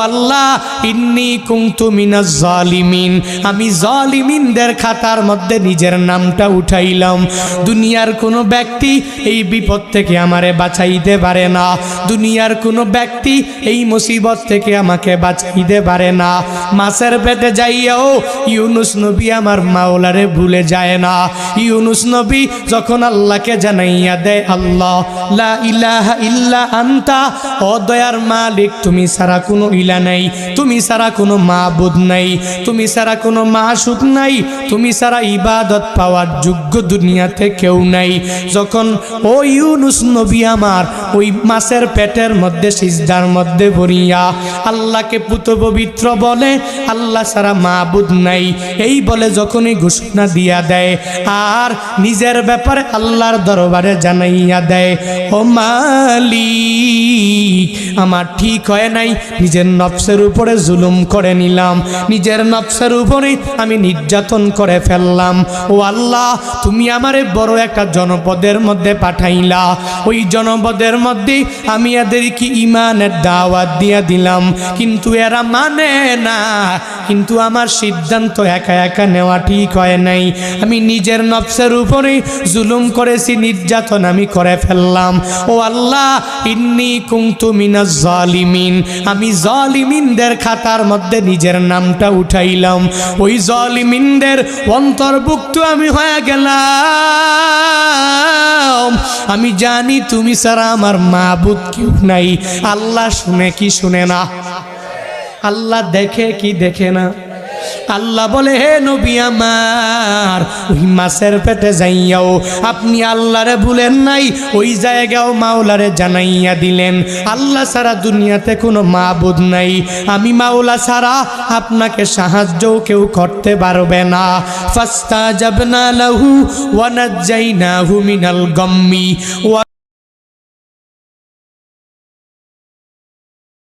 আল্লাহ ইন্নী কুনতু মিনাজ জালিমিন, আমি জালিমিনদের খাতার মধ্যে নিজের নামটা উঠাইলাম। দুনিয়ার কোনো ব্যক্তি এই বিপদ থেকে আমারে বাঁচাইতে পারে না, দুনিয়ার কোনো ব্যক্তি এই মুসিবত থেকে আমাকে বাঁচাইতে পারে না। মাছের পেটে যাইয়াও ইউনুস নবী আমার মাওলারে ভুলে যায় না। ইউনুস নবী যখন আল্লাহকে জানাইয়া দেয়, আল্লাহ লা ইলাহা ইল্লা আনতা, ও দয়ার মালিক তুমি ছাড়া কোনো ইলা নাই, তুমি ছাড়া কোনো মাবুদ নাই, তুমি ছাড়া কোনো মাশুক নাই, তুমি ছাড়া ইবাদত পাওয়ার যোগ্য দুনিয়াতে কেউ নাই। যখন ও ইউনুস নবী আমার ওই মাছের পেটের মধ্যে সিজদার মধ্যে পড়িয়া আল্লাহকে পুত পবিত্র বলে, আল্লাহ ছাড়া মাবুদ নাই এই বলে যখনই ঘোষণা দিয়া দেয় আর নিজের ব্যাপারে আল্লাহর দরবারে জানাইয়া দেয়, ও মালিক আমার ঠিক হয় নাই, নিজের নফসের উপরে জুলুম করে নিলাম, নিজের নফসের উপরে আমি নির্যাতন করে ফেললাম। ও আল্লাহ তুমি আমারে বড় একটা জনপদের মধ্যে পাঠাইলা, ওই জনপদের মধ্যে আমি এদেরকে ঈমানের দাওয়াত দিয়া দিলাম, কিন্তু এরা মানে না। কিন্তু আমার সিদ্ধান্ত একা একা নেওয়া ঠিক হয় নাই, আমি নিজের নফসের উপরে জুলুম করেছি, নির্যাতন আমি করে ফেললাম। ও আল্লাহ ইন্নী কুনতু মিনাজ জালিমিন, আমি জালিমিনদের খাতার মধ্যে নিজের নামটা উঠাইলাম, ওই জালিমিনদের অন্তর্ভুক্ত আমি হয়ে গেলাম। আমি জানি তুমি ছাড়া আমার মাবুদ কেউ নাই। আল্লাহ শুনে কি শুনে না? আল্লাহ দেখে কি দেখে না? আল্লাহ বলে, হে নবী আমার ওই মাছের পেটে যাইয়াও আপনি আল্লাহরে ভুলেন নাই, ওই জায়গাও মাওলারে জানাইয়া দিলেন আল্লাহ ছাড়া দুনিয়াতে কোনো মাবুদ নাই, আমি মাওলা ছাড়া আপনাকে সাহায্যও কেউ করতে পারবে না। ফাস্তাজাবনা লাহু ওয়া নাজ্জাইনাহু মিনাল গাম্মি।